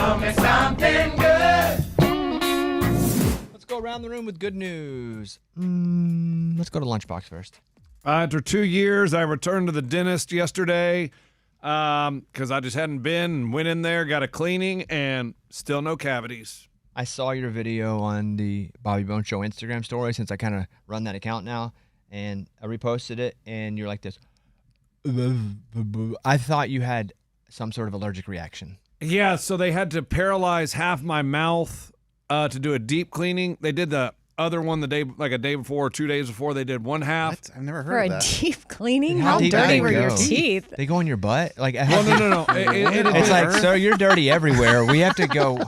Tell me something good. Let's go around the room with good news. Let's go to Lunchbox first. After 2 years, I returned to the dentist yesterday because I just hadn't been. Went in there, got a cleaning, and still no cavities. I saw your video on the Bobby Bones Show Instagram story since I kind of run that account now, and I reposted it, and you're like this. I thought you had some sort of allergic reaction. Yeah, so they had to paralyze half my mouth to do a deep cleaning. They did the other one a day before or 2 days before. They did one half. What? I've never For heard a of that. deep cleaning? How How deep do dirty they were your go? teeth? They go in your butt? Like, Well, no. it's like, sir, you're dirty everywhere. We have to go.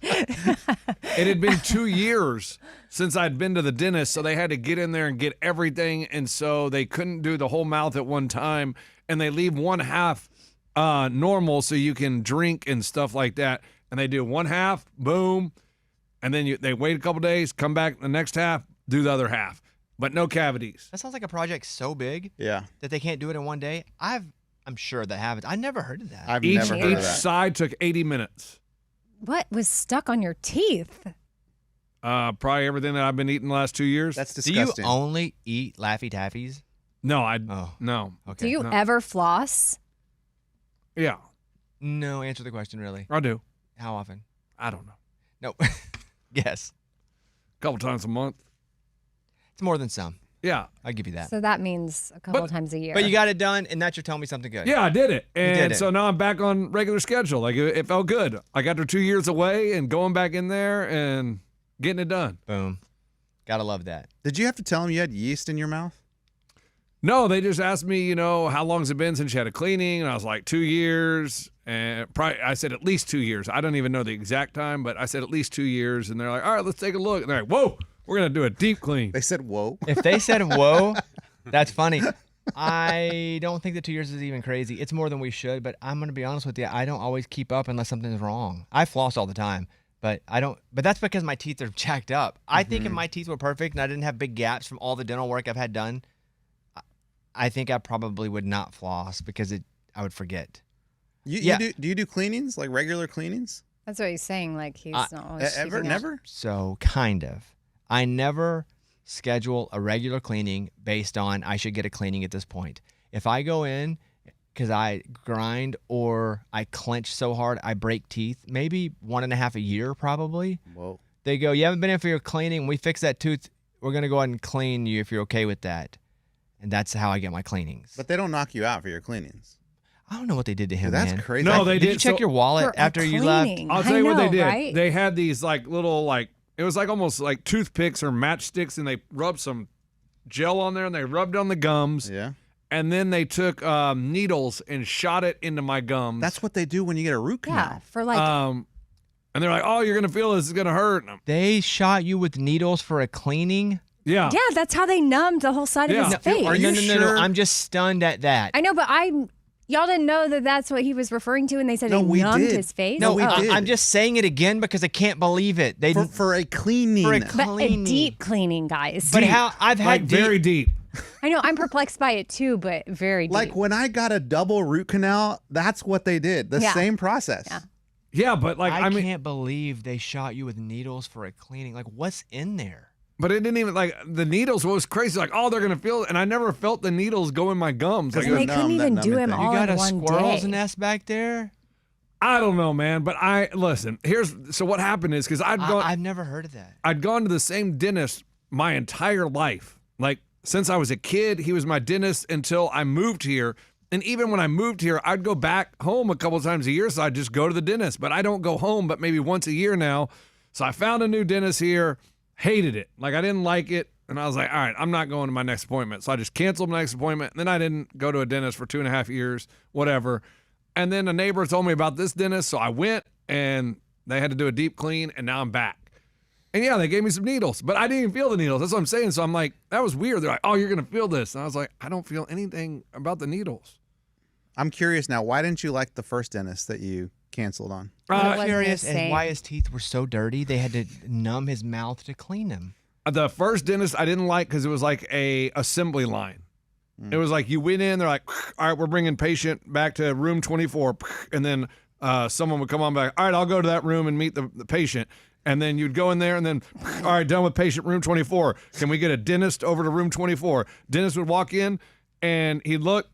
It had been 2 years since I'd been to the dentist, so they had to get in there and get everything, and so they couldn't do the whole mouth at one time, and they leave one half normal so you can drink and stuff like that, and they do one half, boom, and then they wait a couple days, come back the next half, do the other half, but no cavities. That sounds like a project so big Yeah. that they can't do it in one day. I'm sure that happens. I never heard of that. I've Each never heard of that. side took 80 minutes. What was stuck on your teeth? Probably everything that I've been eating the last 2 years. That's Do disgusting. you only eat Laffy Taffies? No, Oh. no. Okay. Do you No. ever floss? Yeah, No, answer the question really. I do. How often? I don't know. No. Yes. A couple times a month. It's more than some. Yeah. I'll give you that. So that means a couple But- times a year. But you got it done, and that should tell me something good. Yeah, I did it. And did it. so now I'm back on regular schedule. Like it felt good. Like after 2 years away and going back in there and getting it done. Boom. Gotta love that. Did you have to tell them you had yeast in your mouth? No, they just asked me, how long's it been since you had a cleaning? And I was like, 2 years. And probably, I said at least 2 years. I don't even know the exact time, but I said at least 2 years. And they're like, all right, let's take a look. And they're like, whoa, we're going to do a deep clean. They said, whoa. If they said whoa, that's funny. I don't think that 2 years is even crazy. It's more than we should, but I'm going to be honest with you. I don't always keep up unless something's wrong. I floss all the time, but I don't. But that's because my teeth are jacked up. I think if my teeth were perfect and I didn't have big gaps from all the dental work I've had done, I think I probably would not floss because I would forget. Do you do cleanings, like regular cleanings? That's what he's saying. Like he's not always Ever? keeping up. Never? So kind of. I never schedule a regular cleaning based on I should get a cleaning at this point. If I go in because I grind or I clench so hard I break teeth, maybe 1.5 a year probably. Whoa. They go, you haven't been in for your cleaning. We fix that tooth. We're going to go ahead and clean you if you're okay with that. And that's how I get my cleanings. But they don't knock you out for your cleanings. I don't know what they did to him, Dude, that's man. crazy. No, they Did did. you check So- your wallet For a after you left? cleaning. I'll tell you what they know, did. right? They had these like little it was like almost like toothpicks or matchsticks, and they rubbed some gel on there and they rubbed on the gums. Yeah. And then they took needles and shot it into my gums. That's what they do when you get a root canal. Yeah, for like and they're like, oh, you're gonna feel this. It's gonna hurt. And They shot you with needles for a cleaning? yeah. yeah, that's how they numbed the whole side Yeah. of his face. Are you no, sure? I'm just stunned at that. I know, but y'all didn't know that that's what he was referring to, and they said No, they we numbed did. his face. No, we Oh. did. I'm just saying it again because I can't believe it. They For a cleaning. For a But cleaning. a deep cleaning, guys. But how I've had Like very deep. I know I'm perplexed by it too, but very deep. Like when I got a double root canal, that's what they did. The Yeah. same process. Yeah. Yeah, but like I mean, can't believe they shot you with needles for a cleaning. Like, what's in there? but it didn't even like the needles was crazy. Like, oh, they're gonna feel it, and I never felt the needles go in my gums. Like, and they numb, couldn't that even do numbing him thing. all You got in a one squirrel's day. nest back there? I don't know, man. But listen. So what happened is because I've never heard of that. I'd gone to the same dentist my entire life. Like since I was a kid, he was my dentist until I moved here. And even when I moved here, I'd go back home a couple times a year. So I'd just go to the dentist. But I don't go home but maybe once a year now. So I found a new dentist here, hated it. Like I didn't like it. And I was like, all right, I'm not going to my next appointment. So I just canceled my next appointment. And then I didn't go to a dentist for 2.5 years, whatever. And then a neighbor told me about this dentist. So I went and they had to do a deep clean. And now I'm back. And yeah, they gave me some needles, but I didn't even feel the needles. That's what I'm saying. So I'm like, that was weird. They're like, oh, you're going to feel this. And I was like, I don't feel anything about the needles. I'm curious now, why didn't you like the first dentist that you canceled on? But it I'm wasn't curious the as same. why his teeth were so dirty they had to numb his mouth to clean them. The first dentist I didn't like because it was like a assembly line. It was like you went in, they're like, all right, we're bringing patient back to room 24. And then someone would come on back. All right, I'll go to that room and meet the patient. And then you'd go in there and then, all right, done with patient room 24. Can we get a dentist over to room 24? Dentist would walk in and he'd look,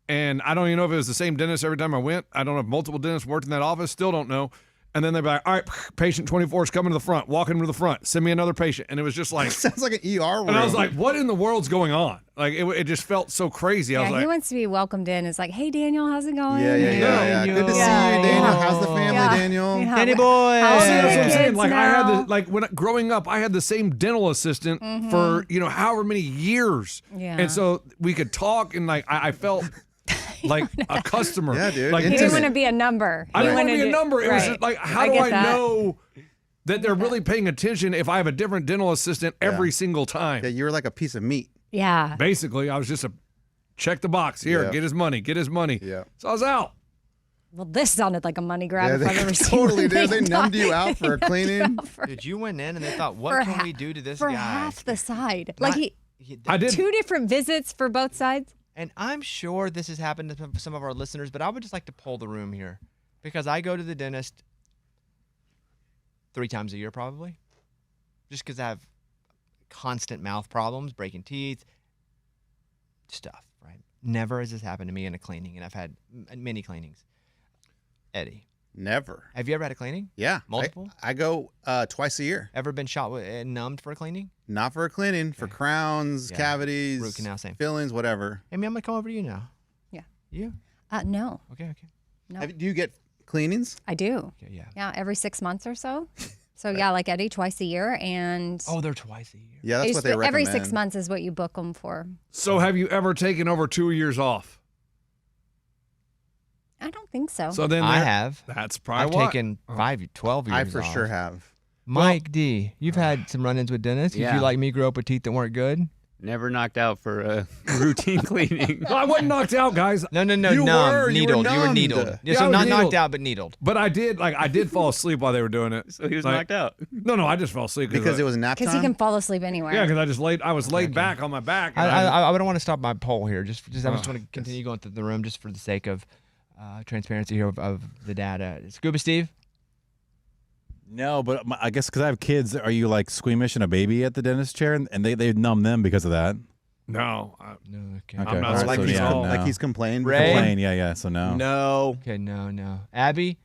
and I don't even know if it was the same dentist every time I went. I don't know if multiple dentists worked in that office. Still don't know. And then they'd be like, all right, patient 24 is coming to the front. Walk him to the front. Send me another patient. And it was just like. Sounds like an ER room. And I was like, what in the world's going on? Like, it just felt so crazy. I was Yeah, like. he wants to be welcomed in. It's like, hey, Daniel, how's it going? Yeah. Good to see you, Daniel. How's the family, Daniel? Yeah. Danny boy. How old See, are that's the what I'm saying. kids Like I now? had growing up, I had the same dental assistant for however many years, Yeah. and so we could talk, and like I felt like a customer. Yeah, dude. Like He didn't want to be a number. I He didn't want to wanted be a number. It was right. just like, how do get I that. know that they're really paying attention if I have a different dental assistant every single time? Yeah, you were like a piece of meat. Yeah. Basically, I was just a check the box here, Yeah. get his money. Yeah. So I was out. Well, this sounded like a money grab Yeah, if I've ever seen totally one. did. They numbed you out for a cleaning. Dude, you went in and they thought, what For can ha- we do to this for guy? half the side. Not- Like I did. 2 different visits for both sides. And I'm sure this has happened to some of our listeners, but I would just like to poll the room here because I go to the dentist 3 times a year probably, just because I have constant mouth problems, breaking teeth, stuff, right? Never has this happened to me in a cleaning, and I've had many cleanings. Eddie, Never. have you ever had a cleaning? Yeah. Multiple? I go twice a year. Ever been shot with, numbed for a cleaning? Not for a cleaning, for crowns, Yeah. cavities, Root canal, same. fillings, whatever. Hey, man, I'm going to come over to you now. Yeah. You? No, Okay. no. Do you get cleanings? I do. Okay, yeah. Yeah, every 6 months or so. So yeah, like Eddie, twice a year, and Oh, they're twice a year. Yeah, that's what they recommend. every 6 months is what you book them for. So have you ever taken over 2 years off? I don't think so. So then I there- have. That's probably I've what. taken 12 years I for off. sure have. Mike D, you've had some run-ins with dentists. Did Yeah. you like me grow up with teeth that weren't good? Never knocked out for a routine cleaning. I wasn't knocked out, guys. No, You numb, were needled. You were numbed. needled. Yeah, Yeah, so I was not knocked needled. out, but needled. But I did fall asleep while they were doing it. So he was Like- knocked out. No, I just fell asleep Because it was nap Because he time? can fall asleep anywhere. Yeah, because I was laid back on my back. and I don't want to stop my poll here. I just want to yes. continue going through the room just for the sake of transparency here of the data. Scuba Steve? No, but I guess because I have kids, are you like squeamish in a baby at the dentist chair, and they numb them because of that? No. No, okay. Okay. I'm not all right, like, so he's, yeah, all- no. like he's complained. Ray? Complain, yeah. So no. No. Okay, no. Abby?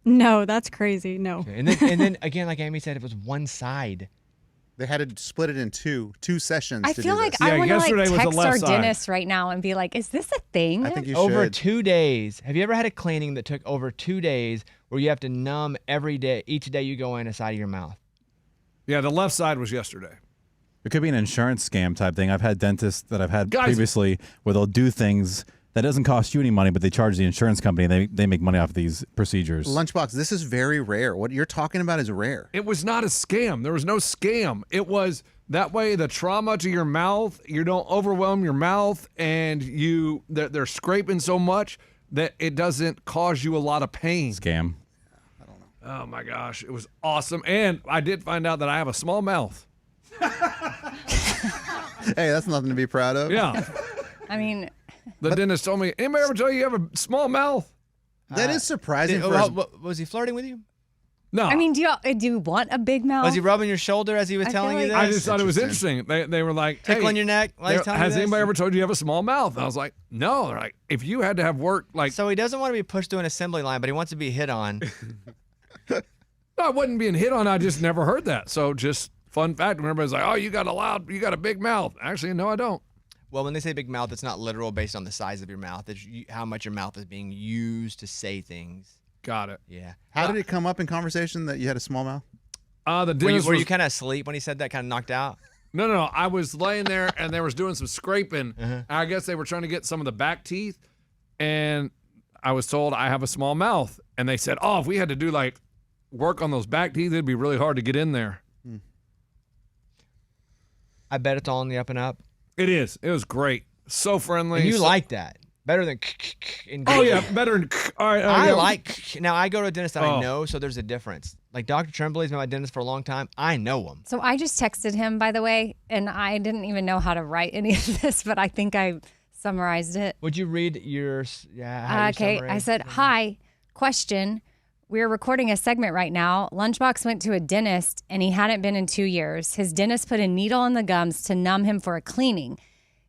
No, that's crazy. No. Okay. And then again, like Amy said, it was one side. They had to split it in two sessions. I to feel do like this. I Yeah, want to yesterday was the text left our side. dentist right now and be like, "Is this a thing?" I think you Over should. 2 days. Have you ever had a cleaning that took over 2 days where you have to numb every day, each day you go in a side of your mouth? Yeah, the left side was yesterday. It could be an insurance scam type thing. I've had dentists that I've had Guys- previously where they'll do things that doesn't cost you any money, but they charge the insurance company. And they make money off of these procedures. Lunchbox, this is very rare. What you're talking about is rare. It was not a scam. There was no scam. It was that way the trauma to your mouth, you don't overwhelm your mouth, and they're scraping so much that it doesn't cause you a lot of pain. Scam. Oh my gosh, it was awesome. And I did find out that I have a small mouth. Hey, that's nothing to be proud of. Yeah. I mean, The dentist told me, anybody ever tell you you have a small mouth? That is surprising for Was he flirting with you? No. I mean, do you want a big mouth? Was he rubbing your shoulder as he was I telling feel you like- this? I just thought it was interesting. They were like, Tickling hey, your neck while he's telling you has this? anybody ever told you you have a small mouth? And I was like, no. They're like, if you had to have work, like, So he doesn't want to be pushed to an assembly line, but he wants to be hit on. I wasn't being hit on. I just never heard that. So just fun fact. When everybody's like, oh, you got a big mouth. Actually, no, I don't. Well, when they say big mouth, it's not literal based on the size of your mouth. It's how much your mouth is being used to say things. Got it. Yeah. How did it come up in conversation that you had a small mouth? The Were dentist you was, kind of asleep when he said that, kind of knocked out? no. I was laying there and they was doing some scraping. I guess they were trying to get some of the back teeth. And I was told I have a small mouth. And they said, oh, if we had to do like work on those back teeth, it'd be really hard to get in there. I bet it's all on the up and up. It is. It was great. So friendly. And you So- like that better than. Oh yeah, better. Than, all right. I yeah. like. Now I go to a dentist that I Oh. know, so there's a difference. Like Dr. Tremblay's been my dentist for a long time. I know him. So I just texted him, by the way, and I didn't even know how to write any of this, but I think I summarized it. Would you read your how you Okay, summarize I said, it? hi, question. We're recording a segment right now. Lunchbox went to a dentist and he hadn't been in 2 years. His dentist put a needle in the gums to numb him for a cleaning.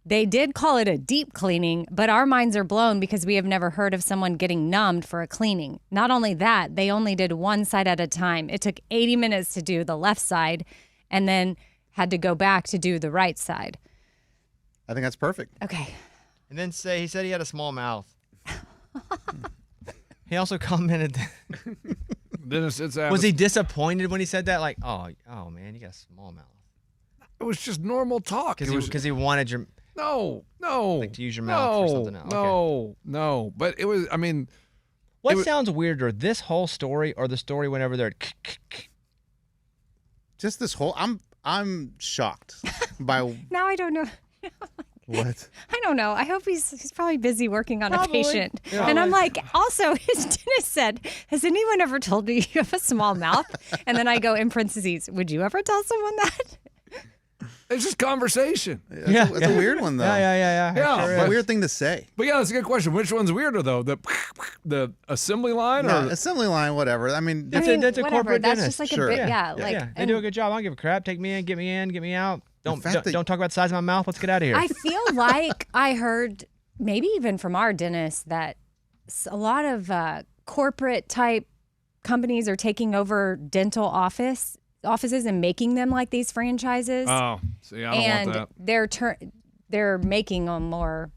They did call it a deep cleaning, but our minds are blown because we have never heard of someone getting numbed for a cleaning. Not only that, they only did one side at a time. It took 80 minutes to do the left side and then had to go back to do the right side. I think that's perfect. Okay. And then he said he had a small mouth. He also commented. Dennis, Was he disappointed when he said that? Like, oh man, you got a small mouth. It was just normal talk. Because he wanted your No. like to use your mouth for something else. Okay. No. But it was. I mean, What sounds weirder, this whole story or the story whenever they're Just this whole. I'm shocked by Now I don't know. what. I don't know. I hope he's probably busy working on Probably. a patient. Yeah. And I'm like, also, his dentist said, has anyone ever told you you have a small mouth? And then I go in parentheses, would you ever tell someone that? it's just conversation. That's a weird one though. Yeah. Yeah, Sure It's a is. weird thing to say. But yeah, that's a good question. Which one's weirder though? The assembly line No, or assembly line, whatever. I mean, That's I mean, that's a whatever. corporate That's dentist. just like Sure. a bit, Yeah. like, They and do a good job. I don't give a crap. Take me in, get me out. Don't fact that- don't talk about the size of my mouth. Let's get out of here. I feel like I heard, maybe even from our dentist, that a lot of corporate type companies are taking over dental offices and making them like these franchises. oh, see, I don't and want that. they're making them more,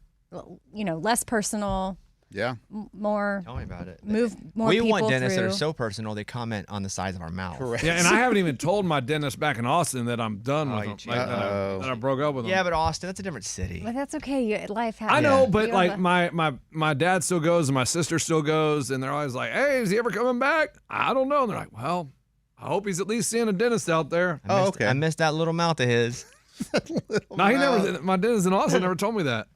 less personal, yeah. more Tell me about it. move more We people want dentists that through. are so personal they comment on the size of our mouth. Correct. Yeah, and I haven't even told my dentist back in Austin that I'm done Oh, with you him. cheat. Like, that I broke up with him. Yeah, but Austin, that's a different city. But that's okay. Life happens. I know, You but have like a- my dad still goes and my sister still goes, and they're always like, "Hey, is he ever coming back?" I don't know. And they're like, "Well, I hope he's at least seeing a dentist out there." Okay. I missed that little mouth of his. No, he never. My dentist in Austin never told me that.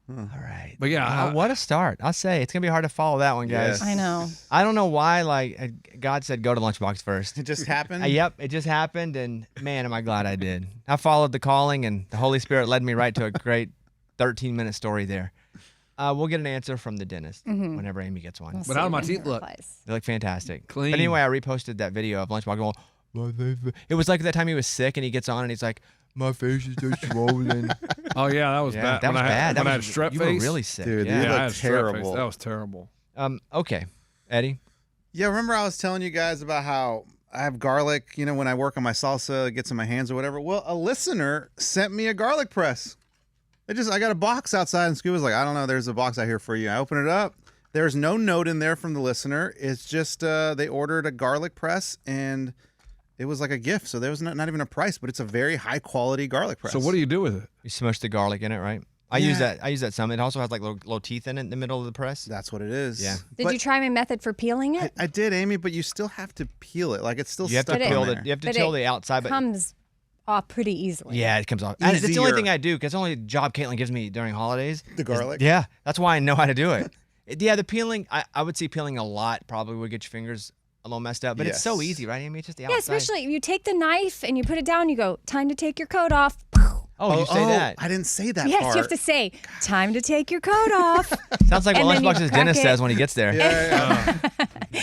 All right. But yeah, Wow, what a start. I'll say it's going to be hard to follow that one, guys. Yes. I know. I don't know why, like, God said go to Lunchbox first. It just happened. Yep, it just happened, and man, am I glad I did. I followed the calling, and the Holy Spirit led me right to a great 13-minute story there. We'll get an answer from the dentist whenever Amy gets one. We'll But how do see my when he teeth look? replies. They look fantastic. Clean. But anyway, I reposted that video of Lunchbox going, "My face." It was like that time he was sick, and he gets on, and he's like, "My face is so swollen." oh yeah, that was Yeah, bad. that was when bad. When I had was, strep you face. were really sick. Dude, yeah. you yeah, look I had strep face. terrible. That was terrible. Okay, Eddie. Yeah, remember I was telling you guys about how I have garlic, when I work on my salsa, it gets in my hands or whatever. Well, a listener sent me a garlic press. I got a box outside, and Scuba's like, I don't know, there's a box out here for you. I open it up. There's no note in there from the listener. It's just they ordered a garlic press, and it was like a gift. So there was not even a price, but it's a very high quality garlic press. So what do you do with it? You smush the garlic in it, right? I use that some. It also has like little teeth in it in the middle of the press. That's what it is. Yeah. Did But you try my method for peeling it? I did, Amy, but you still have to peel it. Like it's still You have to stuck peel on the there. you have to But peel it the outside, but comes off pretty easily. yeah, it comes off. And it's the only Easier. thing I do because it's the only job Caitlin gives me during holidays. The garlic? Yeah, that's why I know how to do it. Yeah, the peeling. I would say peeling a lot probably would get your fingers a little messed up, but it's so Yes. easy, right? I mean, it's just the Yeah, outside. especially if you take the knife and you put it down, you go, time to take your coat off. Oh, you say that. I didn't say that Yes, part. you have to say, time to take your coat off. Sounds like And what then you Lunchbox's crack dentist it. says when he gets there. Yeah.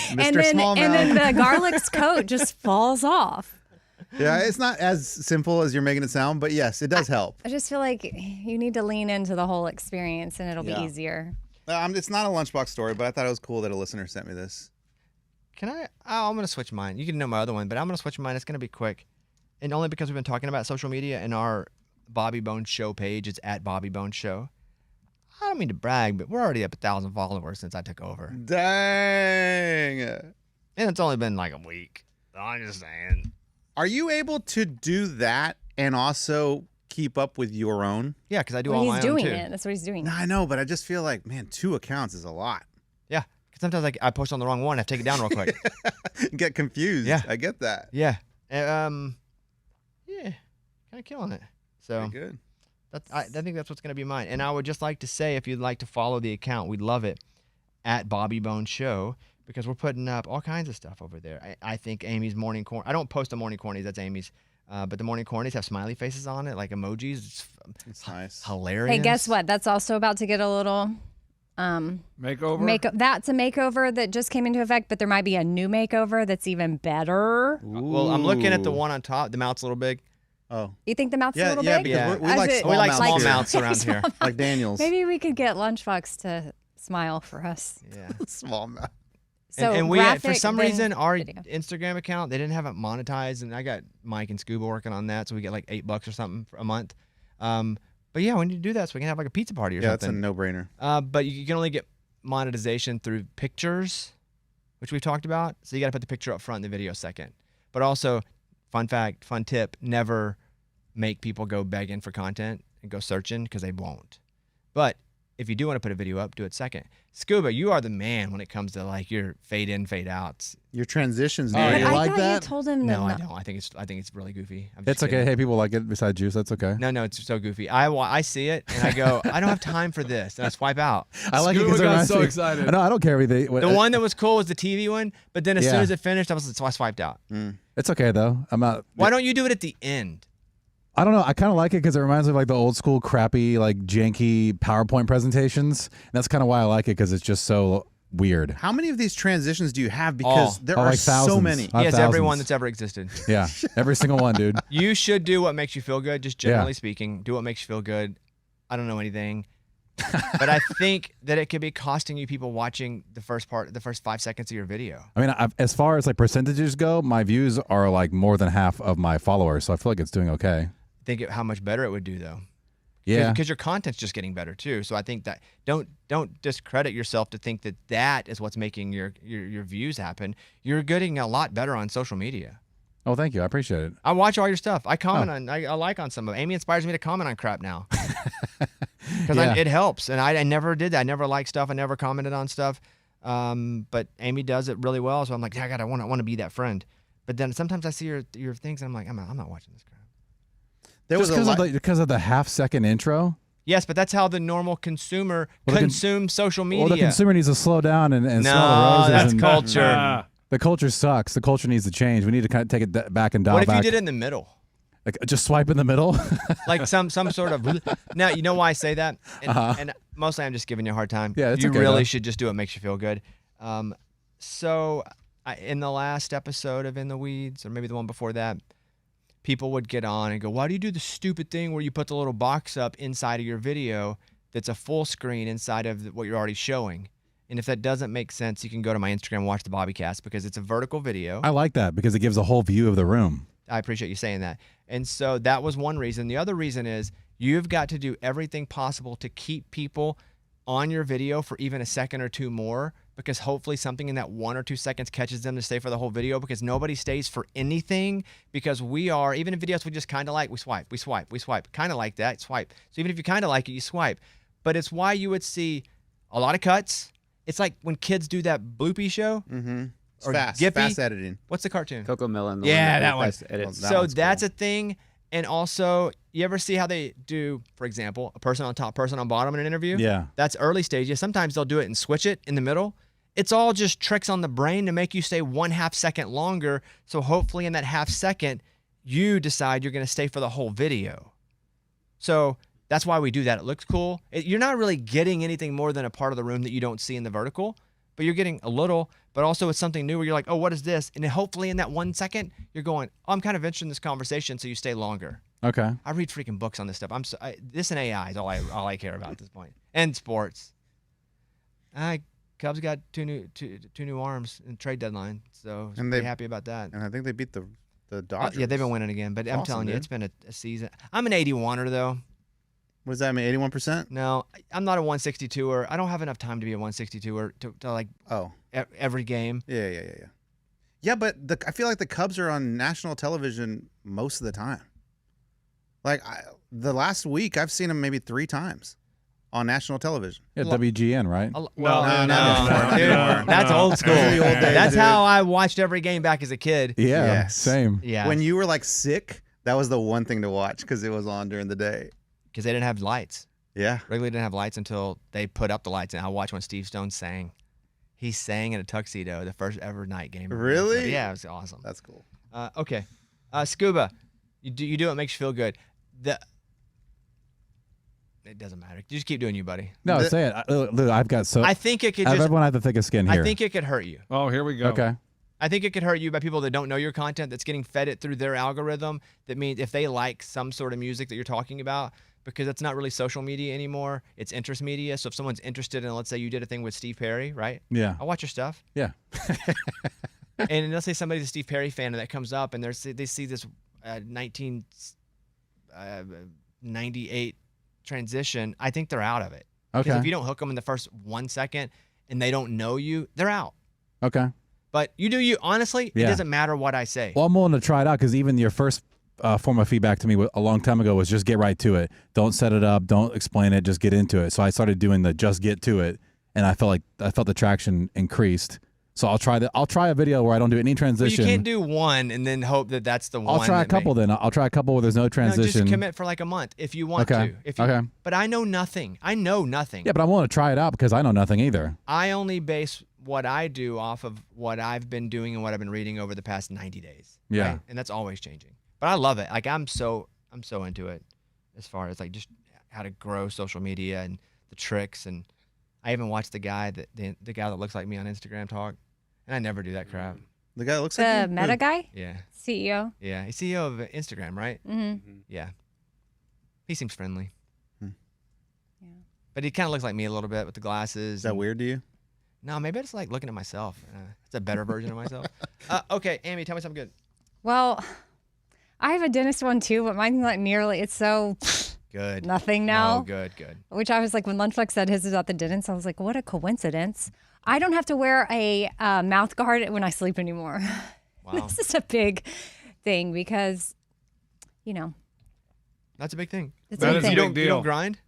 and Mr. then Smallmouth. the garlic's coat just falls off. Yeah, it's not as simple as you're making it sound, but yes, it does help. I just feel like you need to lean into the whole experience and it'll Yeah. be easier. It's not a lunchbox story, but I thought it was cool that a listener sent me this. Can I? I'm going to switch mine. You can know my other one, but I'm going to switch mine. It's going to be quick. And only because we've been talking about social media and our Bobby Bones Show page. It's at Bobby Bones Show. I don't mean to brag, but we're already up 1,000 followers since I took over. Dang. And it's only been like a week. So I'm just saying. Are you able to do that and also keep up with your own? Yeah, because I do Well, all he's my doing own too. it. That's what he's doing. No, I know, but I just feel like, man, 2 accounts is a lot. Yeah, because sometimes I post on the wrong one. I have to take it down real quick. Get confused. Yeah. I get that. Yeah. Yeah, kind of killing it. So Very good. I think that's what's going to be mine. And I would just like to say, if you'd like to follow the account, we'd love it, at Bobby Bones Show, because we're putting up all kinds of stuff over there. I think Amy's Morning Corn. I don't post the Morning Cornies. That's Amy's. But the morning cornies have smiley faces on it, like emojis. It's nice. Hilarious. Hey, guess what? That's also about to get a little Makeover. That's a makeover that just came into effect, but there might be a new makeover that's even better. Well, I'm looking at the one on top. The mouth's a little big. Oh. You think the mouth's Yeah, a little yeah, big? because Yeah. we like As it- small We like mouths small here. mouths around here. Like Daniel's. Maybe we could get Lunchbox to smile for us. Yeah. Small mouth. So and we had, for graphic, some then reason our video. Instagram account, they didn't have it monetized, and I got Mike and Scuba working on that, so we get like $8 or something for a month. But yeah, we need to do that so we can have like a pizza party or Yeah, that's a something. no-brainer. But you can only get monetization through pictures, which we've talked about. So you got to put the picture up front and the video second. But also, fun fact, fun tip: never make people go begging for content and go searching, because they won't. But if you do want to put a video up, do it second. Scuba, you are the man when it comes to like your fade in, fade outs. Your transitions. Oh, man. But you I like thought that? you told him No, I to don't. I think it's really goofy. I'm It's just okay. kidding. Hey, people like it besides juice. That's okay. No, it's so goofy. I see it and I go, I don't have time for this, and I swipe out. I like it Scuba because got so excited. I don't care if they. The one that was cool was the TV one, but then as soon Yeah. as it finished, so I swiped out. It's okay though. I'm not. Why don't you do it at the end? I don't know. I kind of like it because it reminds me of like the old school crappy, like janky PowerPoint presentations. And that's kind of why I like it, because it's just so weird. How many of these transitions do you have? Because there Oh, are like so thousands. many. I have Yes, everyone thousands. that's ever existed. Yeah, every single one, dude. You should do what makes you feel good, just Yeah. generally speaking. Do what makes you feel good. I don't know anything. But I think that it could be costing you people watching the first 5 seconds of your video. I mean, as far as like percentages go, my views are like more than half of my followers, so I feel like it's doing okay. Think how much better it would do, though. Yeah. Because your content's just getting better too. So I think that don't discredit yourself to think that is what's making your views happen. You're getting a lot better on social media. Oh, thank you. I appreciate it. I watch all your stuff. I comment on I like on some of it. Amy inspires me to comment on crap now. Because Yeah. it helps. And I never did that. I never liked stuff. I never commented on stuff. But Amy does it really well. So I'm like, I want to be that friend. But then sometimes I see your things and I'm like, I'm not watching this crap. There was Just a because of the half-second intro. Yes, but that's how the normal consumer Well, consumes social media. Well, the consumer needs to slow down and smell the no, roses. that's and culture. The culture sucks. The culture needs to change. We need to kind of take it back and dial What if back. you did it in the middle? Like, just swipe in the middle? Like some sort of. Now, you know why I say that? And mostly I'm just giving you a hard time. Yeah, it's you okay, really though. should just do what makes you feel good. So in the last episode of In the Weeds, or maybe the one before that, people would get on and go, why do you do the stupid thing where you put the little box up inside of your video that's a full screen inside of what you're already showing? And if that doesn't make sense, you can go to my Instagram and watch the Bobbycast, because it's a vertical video. I like that because it gives a whole view of the room. I appreciate you saying that. And so that was one reason. The other reason is you've got to do everything possible to keep people on your video for even a second or two more, because hopefully something in that 1 or 2 seconds catches them to stay for the whole video, because nobody stays for anything, because we are, even in videos we just kind of like, we swipe, kind of like that, swipe. So even if you kind of like it, you swipe. But it's why you would see a lot of cuts. It's like when kids do that bloopy show. It's Or fast Giphy. editing. What's the cartoon? Coco Melon. Yeah, that one. Well, that So one's that's cool. a thing. And also, you ever see how they do, for example, a person on top, person on bottom in an interview? Yeah. That's early stages. Sometimes they'll do it and switch it in the middle. It's all just tricks on the brain to make you stay 1/2 second longer. So hopefully in that 1/2 second, you decide you're going to stay for the whole video. So that's why we do that. It looks cool. You're not really getting anything more than a part of the room that you don't see in the vertical, but you're getting a little. But also it's something new where you're like, oh, what is this? And then hopefully in that 1 second, you're going, oh, I'm kind of interested in this conversation, so you stay longer. Okay. I read freaking books on this stuff. This and AI is all I care about at this point. And sports. Cubs got two new arms in trade deadline, so And be they- happy about that. And I think they beat the Dodgers. Yeah, they've been winning again. But I'm Awesome, telling you, dude. it's been a season. I'm an 81er though. What does that mean? 81%? No, I'm not a 162er. I don't have enough time to be a 162er to like Oh, every game. yeah. Yeah, but I feel like the Cubs are on national television most of the time. Like the last week, I've seen them maybe 3 times on national television. Yeah, WGN, right? Well, no, dude, no. that's old school. Those are the old days, That's dude. how I watched every game back as a kid. Yeah. Yes. Same. Yeah, When you were like sick, that was the one thing to watch because it was on during the day. because they didn't have lights. Yeah. Wrigley didn't have lights until they put up the lights, and I watched when Steve Stone sang. He sang in a tuxedo the first ever night game. Really? Yeah, it was awesome. That's cool. Okay. Scuba, You do what makes you feel good. It doesn't matter. You just keep doing you, buddy. No, say it. Lou, I've got so. I think it could everyone have the thickest skin here. I think it could hurt you. Oh, here we go. Okay. I think it could hurt you by people that don't know your content, that's getting fed it through their algorithm. That means if they like some sort of music that you're talking about, because it's not really social media anymore, it's interest media. So if someone's interested in, let's say you did a thing with Steve Perry, right? Yeah. I'll watch your stuff. Yeah. And let's say somebody's a Steve Perry fan and that comes up and they see this 1998 transition. I think they're out of it. Okay. Because if you don't hook them in the first 1 second and they don't know you, they're out. Okay. But you do you. Honestly, Yeah. It doesn't matter what I say. Well, I'm willing to try it out because even your first form of feedback to me a long time ago was just get right to it. Don't set it up. Don't explain it. Just get into it. So I started doing the just get to it, and I felt the traction increased. So I'll try a video where I don't do any But transition. you can't do one and then hope that that's the one. I'll try a couple then. I'll try a couple where there's no No, transition. just commit for like a month if you want Okay. to. If you, Okay. But I know nothing. I know nothing. Yeah, but I'm willing to try it out because I know nothing either. I only base what I do off of what I've been doing and what I've been reading over the past 90 days. Yeah. Right? And that's always changing. But I love it. Like I'm so into it as far as like just how to grow social media and the tricks. And I even watched the guy that looks like me on Instagram talk. And I never do that crap. The guy that looks The like you? Meta guy, Yeah. CEO. Yeah. He's CEO of Instagram, right? Mm-hmm. Yeah. He seems friendly. Hmm. Yeah. But he kind of looks like me a little bit with the glasses. Is that weird to you? No, maybe it's like looking at myself. It's a better version of myself. Okay, Amy, tell me something good. Well, I have a dentist one too, but mine's not nearly. It's so Good. nothing now. No, good. Which I was like, when Lunchbox said his is at the dentist, I was like, what a coincidence. I don't have to wear a mouth guard when I sleep anymore. Wow. This is a big thing because, That's a big thing. it's That a is a thing. big You deal. don't grind?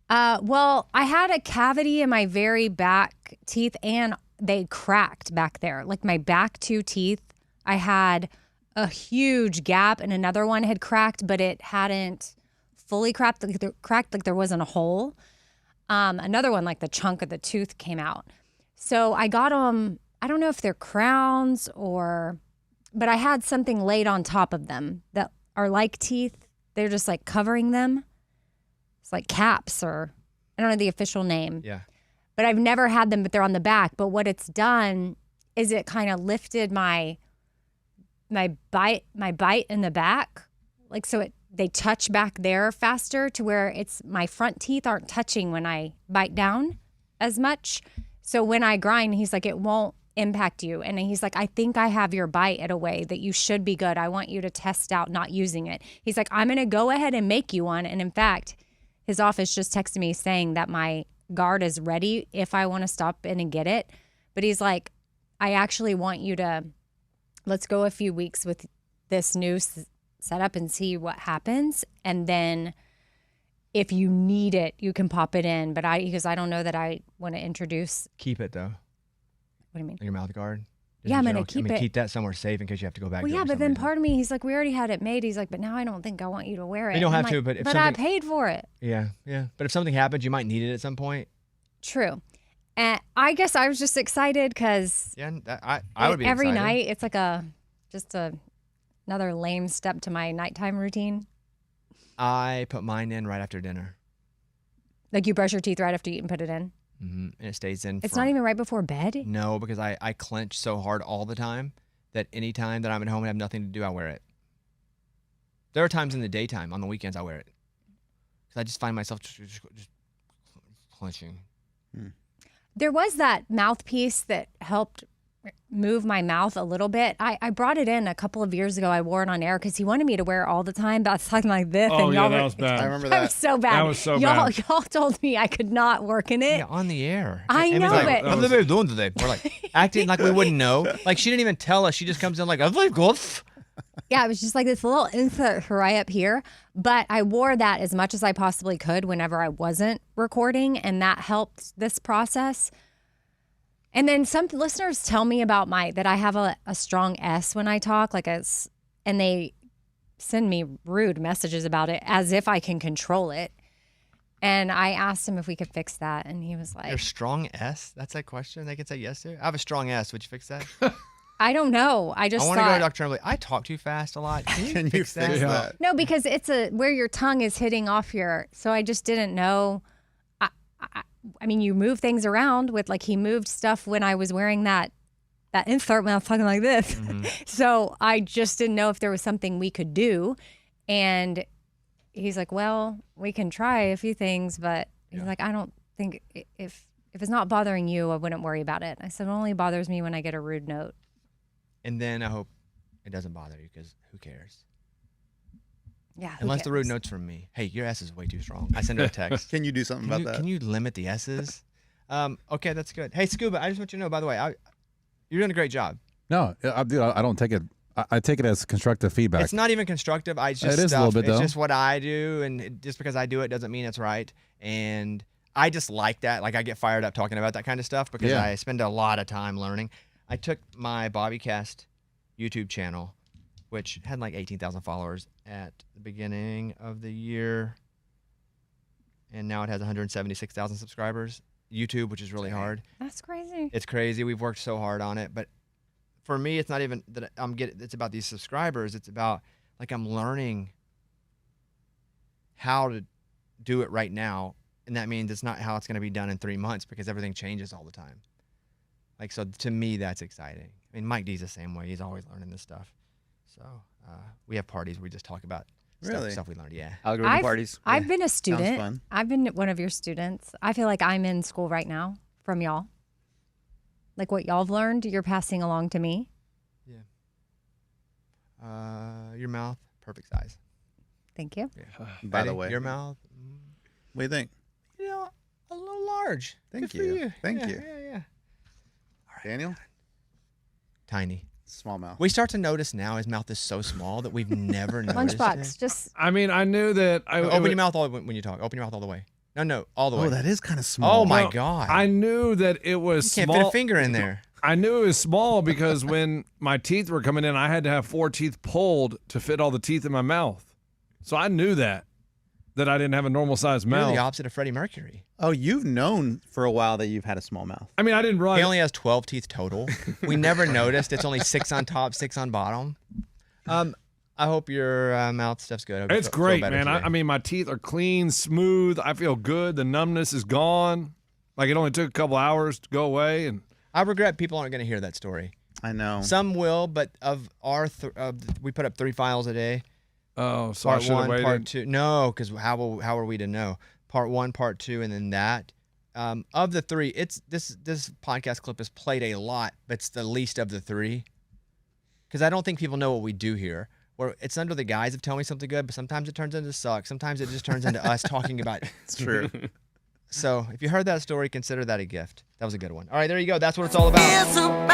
Well, I had a cavity in my very back teeth and they cracked back there. Like my back two teeth, I had a huge gap and another one had cracked, but it hadn't fully cracked. Like there wasn't a hole. Another one, like the chunk of the tooth came out. So I got them, I don't know if they're crowns but I had something laid on top of them that are like teeth. They're just like covering them. It's like caps or I don't know the official name. Yeah. But I've never had them, but they're on the back. But what it's done is it kind of lifted my bite in the back. Like so they touch back there faster to where my front teeth aren't touching when I bite down as much. So when I grind, he's like, it won't impact you. And he's like, I think I have your bite at a way that you should be good. I want you to test out not using it. He's like, I'm going to go ahead and make you one. And in fact, his office just texted me saying that my guard is ready if I want to stop in and get it. But he's like, I actually want you to, let's go a few weeks with this new setup and see what happens. And then if you need it, you can pop it in. But because I don't know that I want to introduce. Keep it, though. What do you mean? Your mouth guard. Just Yeah, in I'm gonna general. keep it. Keep that somewhere safe in case you have to go back Well, to it yeah, for but some then reason. part of me, he's like, we already had it made. He's like, but now I don't think I want you to wear it. You don't I'm have to, like, but if but I something- paid for it. Yeah. But if something happens, you might need it at some point. True. And I guess I was just excited because Yeah, I would be every excited. night it's like another lame step to my nighttime routine. I put mine in right after dinner. Like you brush your teeth right after you eat and put it in. And it stays in. It's not even right before bed. No, because I clench so hard all the time that any time that I'm at home and have nothing to do, I wear it. There are times in the daytime, on the weekends, I wear it. Because I just find myself just clenching. There was that mouthpiece that helped move my mouth a little bit. I brought it in a couple of years ago. I wore it on air because he wanted me to wear it all the time. But I was talking like this. Oh, and yeah, y'all that were, was bad. I remember That that. was so bad. That was so y'all, bad. Y'all told me I could not work in it. Yeah, on the air. I Amy's know, like, but- how's the baby doing today? We're like acting like we wouldn't know. Like she didn't even tell us. She just comes in like, I'm like, golf. Yeah, it was just like this little insert right up here. But I wore that as much as I possibly could whenever I wasn't recording, and that helped this process. And then some listeners tell me about that I have a strong S when I talk, and they send me rude messages about it as if I can control it. And I asked him if we could fix that, and he was like, Your strong S? That's that question they could say yes to? I have a strong S. Would you fix that? I don't know. I just want to go thought to Dr. Tremblay. I talk too fast a lot. Can you fix that? that? no, because it's where your tongue is hitting off your. So I just didn't know. I mean, you move things around with like he moved stuff when I was wearing that insert when I was talking like this. Mm-hmm. So I just didn't know if there was something we could do. And he's like, well, we can try a few things, but he's like, I don't think if it's not bothering you, I wouldn't worry about it. I said, it only bothers me when I get a rude note. And then I hope it doesn't bother you because who cares? Yeah. Unless the rude note's from me. Hey, your S is way too strong. I send her a text. Can you do something about that? Can you limit the S's? Okay, that's good. Hey, Scuba, I just want you to know, by the way, you're doing a great job. No, dude, I don't take it. I take it as constructive feedback. It's not even constructive. It's just It is a little bit, It's though. just what I do, and just because I do it doesn't mean it's right. And I just like that. Like I get fired up talking about that kind of stuff because I spend a lot of time learning. I took my Bobbycast YouTube channel, which had like 18,000 followers at the beginning of the year, and now it has 176,000 subscribers. YouTube, which is really hard. That's crazy. It's crazy. We've worked so hard on it, but for me, it's not even that it's about these subscribers. It's about like I'm learning how to do it right now, and that means it's not how it's going to be done in 3 months because everything changes all the time. Like, so to me, that's exciting. I mean, Mike D's the same way. He's always learning this stuff. So we have parties where we just talk about stuff we learned. Yeah. Algorithm parties. I've been a student. fun. I've been one of your students. I feel like I'm in school right now from y'all. Like what y'all have learned, you're passing along to me. Yeah. Your mouth, perfect size. Thank you. Yeah. By the Eddie, way, your mouth, what do you think? you know, a little large. Thank Good for you. Thank Yeah, you. Yeah. Daniel? Tiny. Small mouth. We start to notice now his mouth is so small that we've never noticed Lunchbox, it. just I mean, I knew that. Open your mouth all when you talk. Open your mouth all the way. No, all the way. Oh, that is kind of small. Oh my No, God! I knew that it was you can't small. fit a finger in there. I knew it was small because when my teeth were coming in, I had to have 4 teeth pulled to fit all the teeth in my mouth. So I knew that I didn't have a normal sized You're mouth. the opposite of Freddie Mercury. Oh, you've known for a while that you've had a small mouth. I mean, I didn't He realize. only has 12 teeth total. We never noticed. It's only 6 on top, 6 on bottom. I hope your mouth stuff's good. I hope you It's feel great, better man. today. I mean, my teeth are clean, smooth. I feel good. The numbness is gone. Like it only took a couple hours to go away, and I regret people aren't going to hear that story. I know. Some will, but of our we put up 3 files a day. oh, so I Part should have 1, waited. part 2. No, because how are we to know? Part 1, part 2, and then that. Of the 3, it's this podcast clip is played a lot, but it's the least of the 3. Because I don't think people know what we do here. Where it's under the guise of telling me something good, but sometimes it turns into suck. Sometimes it just turns into us talking about. It's true. So if you heard that story, consider that a gift. That was a good one. All right, there you go. That's what it's all about.